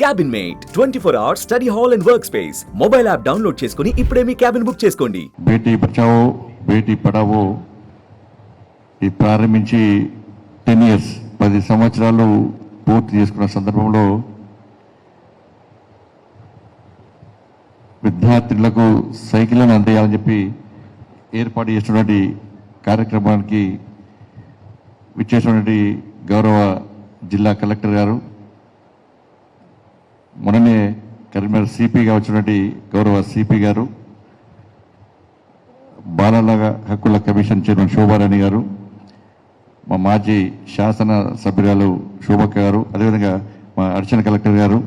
Cabin mate 24 hours study hall and work space mobile app download చేసుకుని ఇప్పుడే మీ cabin book చేసుకోండి. బేటీ బచావో బేటీ పడావో ఇది ప్రారంభించి 10 years 10 సంవత్సరాలు పూర్తి చేసుకున్న సందర్భంలో విద్యార్థులకు సైకిళ్లను అందేయాలని చెప్పి ఏర్పాటు చేసినటువంటి కార్యక్రమానికి విచ్చేసినటువంటి గౌరవ జిల్లా కలెక్టర్ గారు, మొన్ననే కరీంనగర్ సిపిగా వచ్చినటువంటి గౌరవ సిపి గారు, బాలల హక్కుల కమిషన్ చైర్మన్ శోభారాణి గారు, మా మాజీ శాసన సభ్యురాలు శోభక్క గారు, అదేవిధంగా మా అడిషనల్ కలెక్టర్ గారు,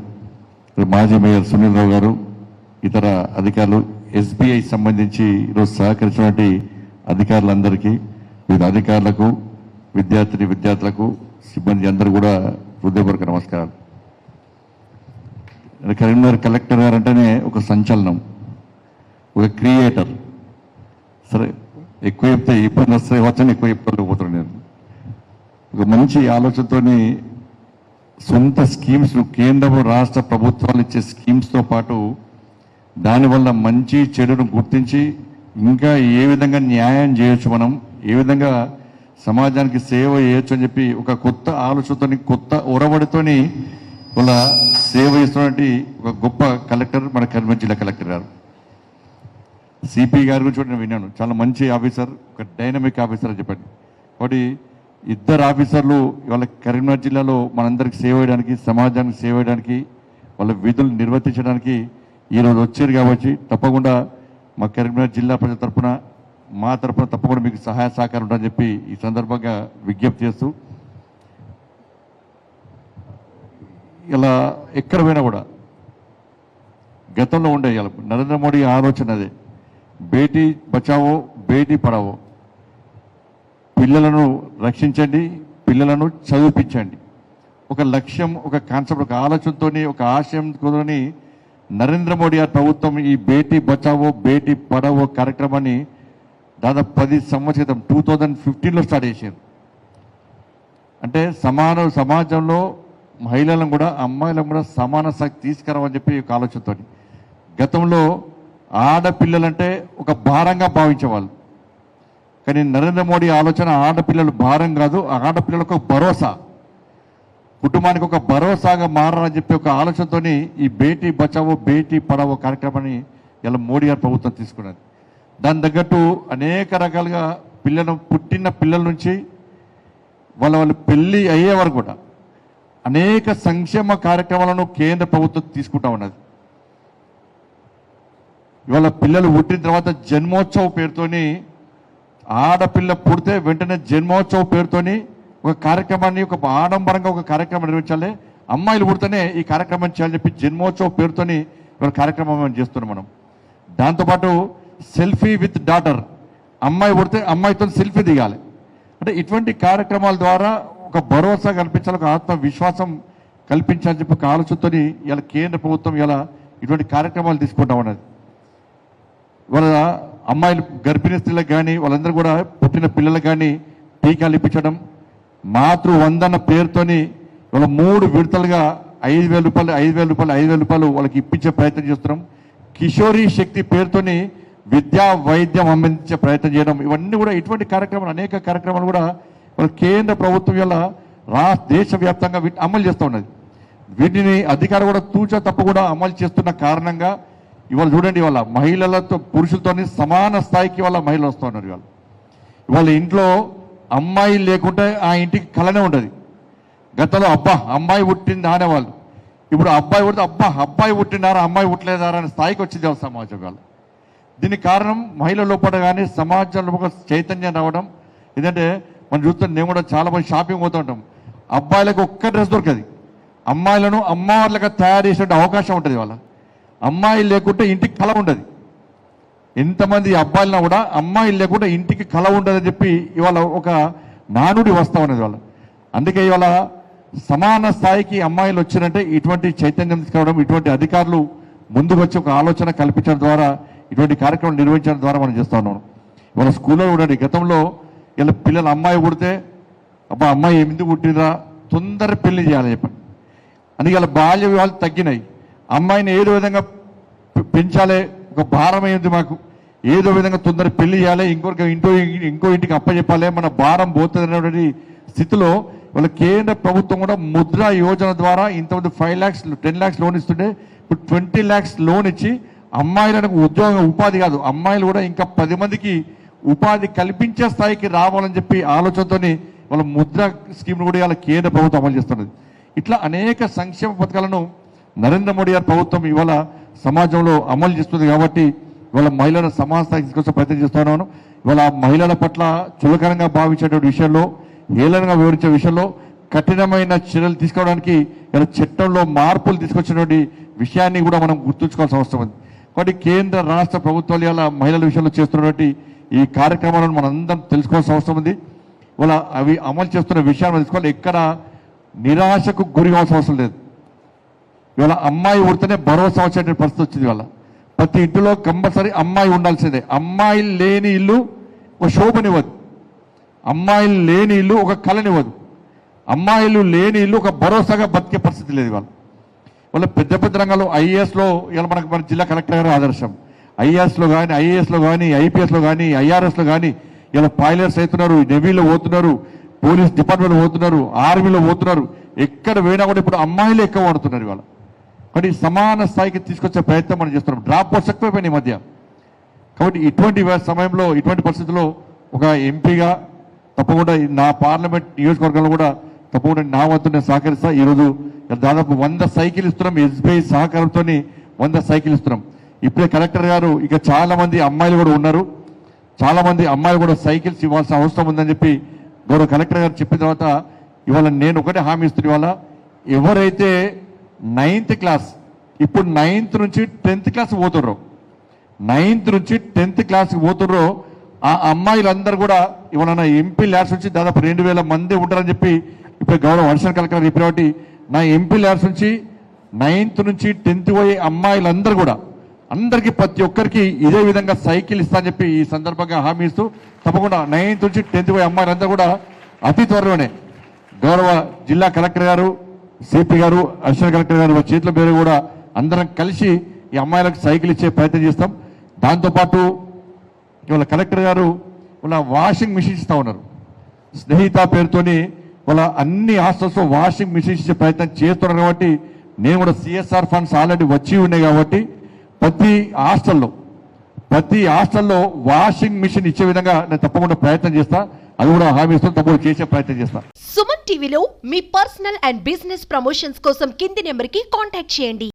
మాజీ మేయర్ సునీల్ రావు గారు, ఇతర అధికారులు, ఎస్బీఐ సంబంధించి ఈరోజు సహకరించినటువంటి అధికారులందరికీ, వివిధ అధికారులకు, విద్యార్థులకు, సిబ్బంది అందరూ కూడా హృదయపూర్వక నమస్కారాలు. కరీంనగర్ కలెక్టర్ గారు అంటేనే ఒక సంచలనం, ఒక క్రియేటర్. సరే, ఎక్కువ చెప్తే ఇబ్బంది వస్తే వచ్చని ఎక్కువ చెప్పుకోలేకపోతున్నాను నేను. ఒక మంచి ఆలోచనతో సొంత స్కీమ్స్, కేంద్ర రాష్ట్ర ప్రభుత్వాలు ఇచ్చే స్కీమ్స్తో పాటు దానివల్ల మంచి చెడును గుర్తించి ఇంకా ఏ విధంగా న్యాయం చేయొచ్చు, మనం ఏ విధంగా సమాజానికి సేవ చేయొచ్చు అని చెప్పి ఒక కొత్త ఆలోచనతో, కొత్త ఒరవడితోని వాళ్ళ సేవ చేస్తున్నటువంటి ఒక గొప్ప కలెక్టర్ మన కరీంనగర్ జిల్లా కలెక్టర్ గారు. సిపి గారి గురించి కూడా నేను విన్నాను, చాలా మంచి ఆఫీసర్, ఒక డైనమిక్ ఆఫీసర్ అని చెప్పండి. కాబట్టి ఇద్దరు ఆఫీసర్లు ఇవాళ కరీంనగర్ జిల్లాలో మనందరికి సేవ చేయడానికి, సమాజానికి సేవ చేయడానికి, వాళ్ళ విధులు నిర్వర్తించడానికి ఈరోజు వచ్చారు. కాబట్టి తప్పకుండా మా కరీంనగర్ జిల్లా ప్రజల తరఫున, మా తరఫున తప్పకుండా మీకు సహాయ సహకారం ఉంటుందని చెప్పి ఈ సందర్భంగా విజ్ఞప్తి చేస్తూ, ఇలా ఎక్కడ పోయినా కూడా గతంలో ఉండే నరేంద్ర మోడీ ఆలోచన అదే, బేటీ బచావో బేటీ పడావో, పిల్లలను రక్షించండి, పిల్లలను చదివించండి. ఒక లక్ష్యం, ఒక కాన్సెప్ట్, ఒక ఆలోచనతో, ఒక ఆశయంతో నరేంద్ర మోడీ గారి ప్రభుత్వం ఈ బేటీ బచావో బేటీ పడావో కార్యక్రమాన్ని దాదాపు 10 సంవత్సరాల క్రితం 2015లో స్టార్ట్ చేశారు. అంటే సమాజంలో మహిళలను కూడా, అమ్మాయిలను కూడా సమాన స్థాయికి తీసుకురావని చెప్పి ఒక ఆలోచనతో. గతంలో ఆడపిల్లలంటే ఒక భారంగా భావించేవాళ్ళు, కానీ నరేంద్ర మోడీ ఆలోచన ఆడపిల్లలు భారం కాదు, ఆడపిల్లలకు ఒక భరోసా, కుటుంబానికి ఒక భరోసాగా మారాలని చెప్పి ఒక ఆలోచనతో ఈ బేటీ బచావో బేటీ పడావో కార్యక్రమాన్ని ఇలా మోడీ గారి ప్రభుత్వం తీసుకున్నది. దాని తగ్గట్టు అనేక రకాలుగా పుట్టిన పిల్లల నుంచి వాళ్ళ పెళ్ళి అయ్యే వరకు కూడా అనేక సంక్షేమ కార్యక్రమాలను కేంద్ర ప్రభుత్వం తీసుకుంటా ఉన్నది. ఇవాళ పిల్లలు పుట్టిన తర్వాత జన్మోత్సవ పేరుతోని, ఆడపిల్ల పుడితే వెంటనే జన్మోత్సవ పేరుతోని ఒక కార్యక్రమాన్ని, ఒక ఆడంబరంగా ఒక కార్యక్రమం నిర్వహించాలి, అమ్మాయిలు పుడితేనే ఈ కార్యక్రమం చేయాలని చెప్పి జన్మోత్సవ పేరుతోని ఇవాళ కార్యక్రమం చేస్తున్నాం మనం. దాంతోపాటు సెల్ఫీ విత్ డాటర్, అమ్మాయి పుడితే అమ్మాయితో సెల్ఫీ దిగాలి. అంటే ఇటువంటి కార్యక్రమాల ద్వారా ఒక భరోసా కల్పించాలి, ఒక ఆత్మవిశ్వాసం కల్పించాలని చెప్పి ఒక ఆలోచనతో ఇలా కేంద్ర ప్రభుత్వం ఇలా ఇటువంటి కార్యక్రమాలు తీసుకుంటా ఉన్నది. వాళ్ళ అమ్మాయిలు, గర్భిణీ స్త్రీలకు కానీ, వాళ్ళందరూ కూడా పుట్టిన పిల్లలకు కానీ టీకాలు ఇప్పించడం, మాతృవందన పేరుతోని వాళ్ళ 3 విడతలుగా 5,000 రూపాయలు వాళ్ళకి ఇప్పించే ప్రయత్నం చేస్తున్నాం. కిషోరీ శక్తి పేరుతోని విద్యా వైద్యం అందించే ప్రయత్నం చేయడం, ఇవన్నీ కూడా ఇటువంటి కార్యక్రమాలు, అనేక కార్యక్రమాలు కూడా వాళ్ళ కేంద్ర ప్రభుత్వం వల్ల దేశవ్యాప్తంగా వీటిని అమలు చేస్తూ ఉన్నది. వీటిని అధికారులు కూడా తూచా తప్ప కూడా అమలు చేస్తున్న కారణంగా ఇవాళ చూడండి, ఇవాళ మహిళలతో పురుషులతో సమాన స్థాయికి వాళ్ళ మహిళలు వస్తూ ఉన్నారు. ఇవాళ ఇంట్లో అమ్మాయి లేకుంటే ఆ ఇంటికి కలనే ఉండదు. గతంలో అమ్మాయి పుట్టింది అనేవాళ్ళు, ఇప్పుడు అబ్బాయి పుడితే అబ్బాయి పుట్టినారా, అమ్మాయి పుట్టలేదారా అనే స్థాయికి వచ్చింది సమాజం వల్ల. దీనికి కారణం మహిళల లోపల కానీ సమాజంలో ఒక చైతన్యం రావడం. ఎందుకంటే మనం చూస్తాం, నేను కూడా చాలా మంది షాపింగ్ పోతూ ఉంటాం, అబ్బాయిలకు ఒక్క డ్రెస్ దొరకదు, అమ్మాయిలను అమ్మవార్లుగా తయారు చేసే అవకాశం ఉంటుంది. వాళ్ళ అమ్మాయిలు లేకుంటే ఇంటికి కళ ఉండదు. ఎంతమంది అబ్బాయిలన్నా కూడా అమ్మాయిలు లేకుంటే ఇంటికి కళ ఉండదని చెప్పి ఇవాళ ఒక నానుడి వస్తా ఉన్నది వాళ్ళ. అందుకే ఇవాళ సమాన స్థాయికి అమ్మాయిలు వచ్చినంటే ఇటువంటి చైతన్యం తీసుకోవడం, ఇటువంటి అధికారులు ముందుకు వచ్చి ఒక ఆలోచన కల్పించడం ద్వారా, ఇటువంటి కార్యక్రమం నిర్వహించడం ద్వారా మనం చేస్తూ ఉన్నాం. ఇవాళ స్కూల్లో చూడండి, గతంలో ఇలా పిల్లలు అమ్మాయి పుడితే అమ్మాయి ఎందుకు పుట్టిందా, తొందర పెళ్లి చేయాలని చెప్పండి. అందుకే ఇలా బాల్య వివాహాలు తగ్గినాయి. అమ్మాయిని ఏదో విధంగా పెంచాలి, ఒక భారం అయింది మాకు, ఏదో విధంగా తొందర పెళ్లి చేయాలి, ఇంకో ఇంటికి అప్పచెప్పాలి, మన భారం పోతుంది అనేటువంటి స్థితిలో వాళ్ళ కేంద్ర ప్రభుత్వం కూడా ముద్రా యోజన ద్వారా ఇంతమంది 5 lakhs 10 lakhs లోన్ ఇస్తుంటే ఇప్పుడు 20 lakhs లోన్ ఇచ్చి అమ్మాయిలకు ఉద్యోగం ఉపాధి కాదు, అమ్మాయిలు కూడా ఇంకా 10 మందికి ఉపాధి కల్పించే స్థాయికి రావాలని చెప్పి ఆలోచనతోని వాళ్ళ ముద్రా స్కీమ్ను కూడా ఇలా కేంద్ర ప్రభుత్వం అమలు చేస్తున్నది. ఇట్లా అనేక సంక్షేమ పథకాలను నరేంద్ర మోడీ గారి ప్రభుత్వం ఇవాళ సమాజంలో అమలు చేస్తుంది. కాబట్టి ఇవాళ మహిళల సమాజ స్థాయికి తీసుకొచ్చే ప్రయత్నం చేస్తున్నాను. ఇవాళ మహిళల పట్ల చులకనంగా భావించేటువంటి విషయంలో, హేళనగా వివరించే విషయంలో కఠినమైన చర్యలు తీసుకోవడానికి ఇలా చట్టంలో మార్పులు తీసుకొచ్చినటువంటి విషయాన్ని కూడా మనం గుర్తుంచుకోవాల్సిన అవసరం ఉంది. కాబట్టి కేంద్ర రాష్ట్ర ప్రభుత్వాలు ఇలా మహిళల విషయంలో చేస్తున్నటువంటి ఈ కార్యక్రమాలను మనం అందరం తెలుసుకోవాల్సిన అవసరం ఉంది. ఇవాళ అవి అమలు చేస్తున్న విషయాన్ని తెలుసుకోవాలి. ఎక్కడ నిరాశకు గురి కావాల్సిన అవసరం లేదు. ఇవాళ అమ్మాయి ఉడితేనే భరోసా వచ్చేటువంటి పరిస్థితి వచ్చింది. ఇవాళ ప్రతి ఇంటిలో కంపల్సరీ అమ్మాయి ఉండాల్సిందే. అమ్మాయి లేని ఇల్లు ఒక శోభనివ్వదు, అమ్మాయిలు లేని ఇల్లు ఒక కళనివ్వదు, అమ్మాయిలు లేని ఇల్లు ఒక భరోసాగా బతికే పరిస్థితి లేదు. వాళ్ళ పెద్ద పెద్ద రంగాల్లో ఐఏఎస్లో ఇలా మన జిల్లా కలెక్టర్ గారు ఆదర్శం. ఐఏఎస్లో కానీ, ఐఏఎస్లో కానీ, ఐపీఎస్లో కానీ, ఐఆర్ఎస్లో కానీ ఇలా పైలట్స్ అవుతున్నారు, నేవీలో పోతున్నారు, పోలీస్ డిపార్ట్మెంట్లో పోతున్నారు, ఆర్మీలో పోతున్నారు. ఎక్కడ పోయినా కూడా ఇప్పుడు అమ్మాయిలు ఎక్కువ వాడుతున్నారు. ఇవాళ కాబట్టి సమాన స్థాయికి తీసుకొచ్చే ప్రయత్నం మనం చేస్తున్నాం. డ్రాప్ అవుట్స్ ఎక్కువైపోయినాయి ఈ మధ్య. కాబట్టి ఇటువంటి సమయంలో, ఇటువంటి పరిస్థితుల్లో ఒక ఎంపీగా తప్పకుండా నా పార్లమెంట్ నియోజకవర్గంలో కూడా తప్పకుండా నా వంతు నేను సహకరిస్తా. ఈరోజు దాదాపు 100 సైకిల్ ఇస్తున్నాం, ఎస్బీఐ సహకారంతో 100 సైకిల్ ఇస్తున్నాం. ఇప్పుడే కలెక్టర్ గారు ఇక చాలా మంది అమ్మాయిలు కూడా ఉన్నారు, చాలా మంది అమ్మాయిలు కూడా సైకిల్స్ ఇవ్వాల్సిన అవసరం ఉందని చెప్పి గౌరవ కలెక్టర్ గారు చెప్పిన తర్వాత ఇవాళ నేను ఒకటే హామీ ఇస్తున్నాను. ఇవాళ ఎవరైతే 9th క్లాస్, ఇప్పుడు 9th నుంచి 10th క్లాస్ పోతుర్రో, 9th నుంచి 10th క్లాస్కి పోతుర్రో ఆ అమ్మాయిలందరూ కూడా ఇవాళ నా ఎంపీ ల్యాబ్స్ నుంచి దాదాపు 2000 మంది ఉంటారని చెప్పి ఇప్పుడు గౌరవ అడిషనల్ కలెక్టర్ గారు చెప్పిన కాబట్టి నా ఎంపీ ల్యాబ్స్ నుంచి 9th నుంచి 10th పోయే అమ్మాయిలందరూ కూడా అందరికీ ప్రతి ఒక్కరికి ఇదే విధంగా సైకిల్ ఇస్తా అని చెప్పి ఈ సందర్భంగా హామీ ఇస్తూ తప్పకుండా 9th నుంచి 10th పోయే అమ్మాయిలందరూ కూడా అతి త్వరలోనే గౌరవ జిల్లా కలెక్టర్ గారు, సిపి గారు, అడిషనల్ కలెక్టర్ గారు చేతుల పేరు కూడా అందరం కలిసి ఈ అమ్మాయిలకు సైకిల్ ఇచ్చే ప్రయత్నం చేస్తాం. దాంతోపాటు ఇవాళ కలెక్టర్ గారు వాళ్ళ వాషింగ్ మిషన్ ఇస్తూ ఉన్నారు. స్నేహిత పేరుతోని వాళ్ళ అన్ని హాస్టల్స్లో వాషింగ్ మిషన్ ఇచ్చే ప్రయత్నం చేస్తున్నారు. కాబట్టి నేను కూడా సిఎస్ఆర్ ఫండ్స్ ఆల్రెడీ వచ్చి ఉన్నాయి కాబట్టి ప్రతి హాస్టల్లో వాషింగ్ మిషన్ ఇచ్చే విధంగా నేను తప్పకుండా ప్రయత్నం చేస్తా. అది కూడా హామీ ఇస్తాను, తప్పకుండా చేసే ప్రయత్నం చేస్తా. సుమన్ టీవీలో మీ పర్సనల్ అండ్ బిజినెస్ ప్రమోషన్స్ కోసం కింది నెంబర్కి కాంటాక్ట్ చేయండి.